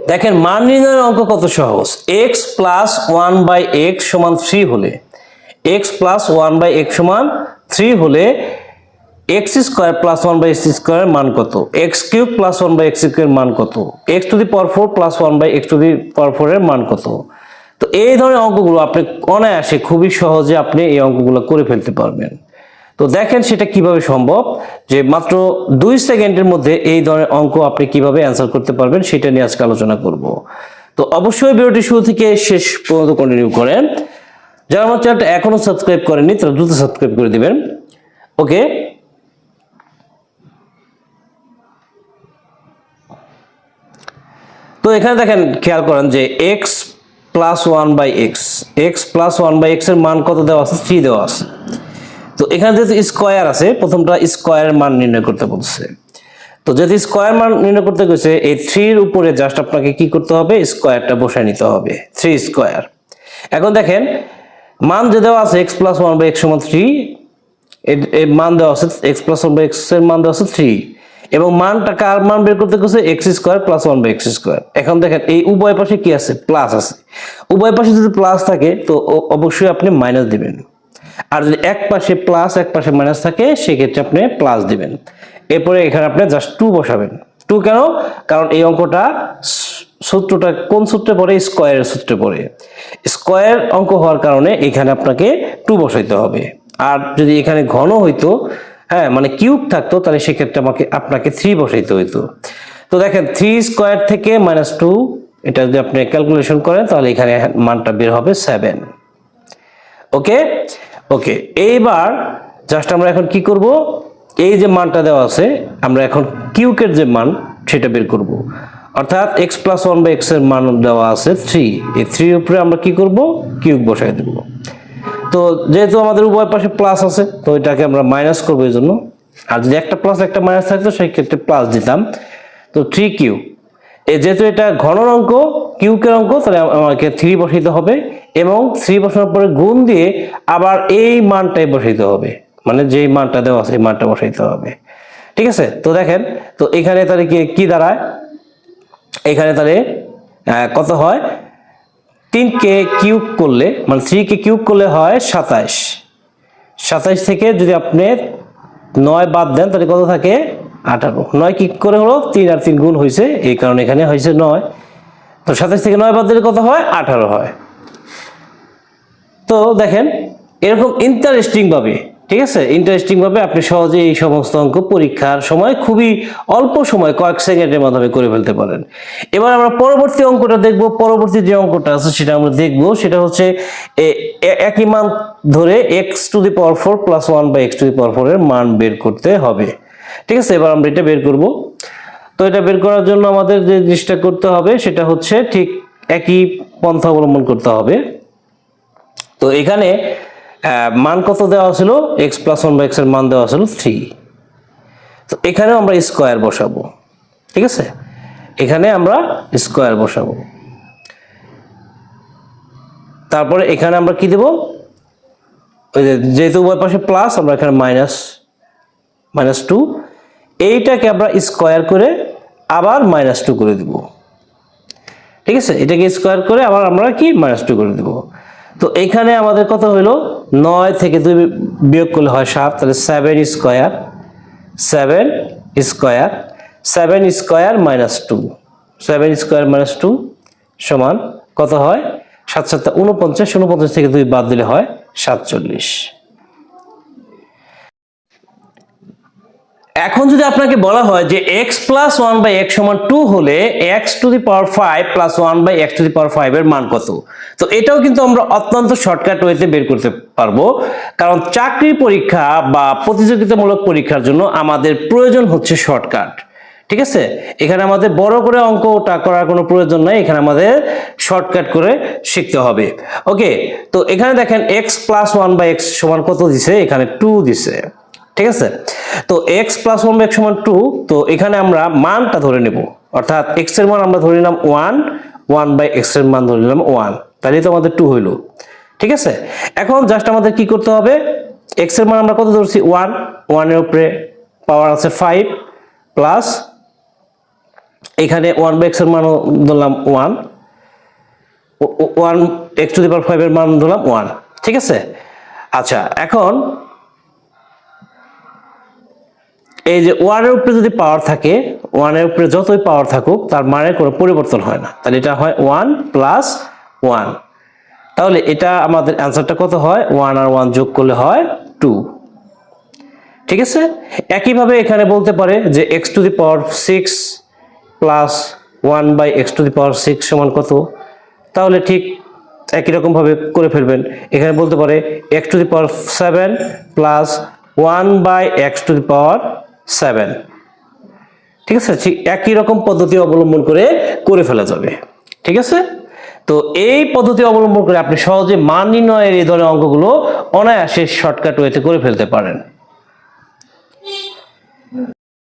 দেখেন মান নির্ণয়ের অঙ্ক কত সহজ। x প্লাস 1/x সমান 3 হলে x প্লাস 1/x সমান 3 হলে x স্কয়ার প্লাস 1/x স্কয়ারের মান কত, x কিউব প্লাস 1/x কিউবের মান কত, x to the power 4 plus 1/x to the power 4 এর মান কত। তো এই ধরনের অঙ্কগুলো আপনি অনায়াসে খুবই সহজে আপনি এই অঙ্কগুলো করে ফেলতে পারবেন। তো দেখেন সেটা কিভাবে সম্ভব, যে মাত্র 2 সেকেন্ডের মধ্যে এই ধরনের অঙ্ক আপনি কিভাবে অ্যান্সার করতে পারবেন সেটা নিয়ে আজকে আলোচনা করব। তো অবশ্যই ভিডিওটি শুরু থেকে শেষ পর্যন্ত কন্টিনিউ করেন। যারা আমার চ্যানেলটা এখনো সাবস্ক্রাইব করেননি তারা দ্রুত সাবস্ক্রাইব করে দিবেন। ওকে, তো এখানে দেখেন খেয়াল করেন যে x plus 1/x, x plus 1/x এর মান কত দেওয়া আছে, 3 দেওয়া আছে। তো এখানে যেহেতু স্কয়ার আছে, প্রথমটা স্কয়ারের মান নির্ণয় করতে বলছে। তো যেহেতু স্কয়ার মান নির্ণয় করতে গেছে, এই 3 এর উপরে জাস্ট আপনাকে কি করতে হবে, স্কয়ারটা বসায় নিতে হবে, 3 স্কয়ার। এখন দেখেন মান যে দেওয়া আছে x প্লাস 1/x সমান 3, এর মান দেওয়া আছে x প্লাস 1/x এর মান দেওয়া আছে 3, এবং মানটা কার মান বের করতে গেছে, x square plus 1/x square. এখন দেখেন এই উভয় পাশে কি আছে, প্লাস আছে। উভয় পাশে যদি প্লাস থাকে তো অবশ্যই আপনি মাইনাস দিবেন, আর যদি এক পাশে প্লাস এক পাশে মাইনাস থাকে সেক্ষেত্রে আপনি প্লাস দিবেন। এরপরে এখানে আপনি জাস্ট 2 বসাবেন। 2 কেন, কারণ এই অঙ্কটা সূত্রটা কোন সূত্রে পড়ে, স্কয়ারের সূত্রে পড়ে। স্কয়ার অঙ্ক হওয়ার কারণে এখানে আপনাকে 2 বসাইতে হবে। আর যদি এখানে ঘন হইতো, হ্যাঁ মানে কিউব থাকতো, তাহলে সেক্ষেত্রে আপনাকে 3 বসাইতে হইতো। তো দেখেন 3 স্কয়ার থেকে -2, এটা যদি আপনি ক্যালকুলেশন করেন তাহলে এখানে মানটা বের হবে 7। ওকে ওকে, এইবার জাস্ট আমরা এখন কি করব, এই যে মানটা দেওয়া আছে আমরা এখন কিউকের যে মান সেটা বের করব। অর্থাৎ x প্লাস 1/x এর মান দেওয়া আছে 3, এই 3 এর উপরে আমরা কি করব, কিউব বসাই দেব। তো যেহেতু আমাদের উভয় পাশে প্লাস আছে তো এটাকে আমরা মাইনাস করব এই জন্য, আর যদি একটা প্লাস একটা মাইনাস থাকতো সেই ক্ষেত্রে প্লাস দিতাম। তো 3 কিউব, যেহেতু এটা ঘন অঙ্ক, কিউকের অঙ্ক, তাহলে আমাকে 3 বসাইতে হবে, এবং 3 বসানোর পরে গুণ দিয়ে আবার এই মানটাই বসাইতে হবে, মানে যেই মানটা দেওয়া আছে এই মানটা বসাইতে হবে। ঠিক আছে, তো দেখেন তো এখানে তাহলে কি দাঁড়ায়, এখানে তাহলে কত হয়, 3 কে কিউব করলে মানে 3 কে কিউব করলে হয় 27। 27 থেকে যদি আপনি 9 বাদ দেন তাহলে কত থাকে, 18। 9 কি করে হলো, 3 আর 3 গুণ হয়েছে, এই কারণে এখানে হয়েছে 9। তো 27 থেকে 9 বাদ দিলে কত হয়, 18 হয়। তো দেখেন এরকম ইন্টারেস্টিং ভাবে, ঠিক আছে, ইন্টারেস্টিং ভাবে আপনি সহজে এই সমস্ত অঙ্ক পরীক্ষার সময় খুবই অল্প সময় কয়েক সেকেন্ডের মাধ্যমে করে ফেলতে পারেন। এবার আমরা পরবর্তী অঙ্কটা দেখব। পরবর্তী যে অঙ্কটা আছে সেটা আমরা দেখব, সেটা হচ্ছে একই মান ধরে x to the power 4 plus 1/x to the power 4 এর মান বের করতে হবে। ঠিক আছে, এবার আমরা এটা বের করব। তো এটা বের করার জন্য আমাদের যে জিনিসটা করতে হবে সেটা হচ্ছে ঠিক একই পন্থা অবলম্বন করতে হবে। তো এখানে মান কত দেওয়া ছিল, x প্লাস 1/x এর মান দেওয়া ছিল 3। তো এখানে আমরা স্কয়ার বসাবো। ঠিক আছে, এখানে আমরা স্কয়ার বসাবো। তারপরে এখানে আমরা কি দেব, ওই যেহেতু উভয় পাশে প্লাস আমরা এখানে -2, এইটাকে আমরা স্কয়ার করে আবার -2 করে দিব। ঠিক আছে, এটাকে স্কয়ার করে আবার আমরা কি -2 করে দিব। তো এখানে আমাদের কত হলো, 9 থেকে 2 বিয়োগ করলে হয় 7, তাহলে 7 স্কয়ার, 7 স্কয়ার, 7 স্কয়ার -2, 7 স্কয়ার -2 সমান কত হয়, 7 7 49, 49 থেকে 2 বাদ দিলে হয় 47। এখন যদি আপনাকে বলা হয় যে x প্লাস 1/x সমান 2 হলে x to the power 5 plus 1/x to the power 5 এর মান কত। তো এটাও কিন্তু আমরা অত্যন্ত শর্টকাট ওয়েতে বের করতে পারবো, কারণ চাকরির পরীক্ষা বা প্রতিযোগিতামূলক পরীক্ষার জন্য আমাদের প্রয়োজন হচ্ছে শর্টকাট। ঠিক আছে, এখানে আমাদের বড় করে অঙ্কটা করার কোনো প্রয়োজন নাই, এখানে আমাদের শর্টকাট করে শিখতে হবে। ওকে, তো এখানে দেখেন x প্লাস 1/x সমান কত দিছে, এখানে 2 দিছে। ঠিক আছে, তো x প্লাস 1/x সমান 2, তো এখানে আমরা মানটা ধরে নেব, অর্থাৎ x এর মান আমরা ধরে নিলাম 1, 1/x এর মান ধরে নিলাম 1, তাহলে তো আমাদের 2 হইল। ঠিক আছে, এখন জাস্ট আমাদের কি করতে হবে, x এর মান আমরা কত ধরছি 1, 1 এর উপরে পাওয়ার আছে 5 প্লাস এখানে 1/x এর মান ধরলাম 1, 1x⁵ এর মান ধরলাম 1, ঠিক আছে। আচ্ছা, এখন এই যে 1 এর উপরে যদি পাওয়ার থাকে, 1 এর উপরে যতই পাওয়ার থাকুক তার মানের কোনো পরিবর্তন হয় না, তাহলে এটা হয় 1 + 1। তাহলে এটা আমাদের অ্যান্সারটা কত হয়, 1 আর 1 যোগ করলে হয় 2, ঠিক আছে। একইভাবে এখানে বলতে পারে যে x⁶ + 1/x⁶ সমান কত, তাহলে ঠিক একই রকম ভাবে করে ফেলবেন। এখানে বলতে পারে x⁷ + 1/x⁷, ঠিক আছে। ঠিক একই রকম পদ্ধতি অবলম্বন করে ফেলা যাবে, ঠিক আছে। তো এই পদ্ধতি অবলম্বন করে আপনি সহজে মান নির্ণয়ের এই ধরনের অঙ্কগুলো অনায়াসে শর্টকাট ওয়েতে করে ফেলতে পারেন।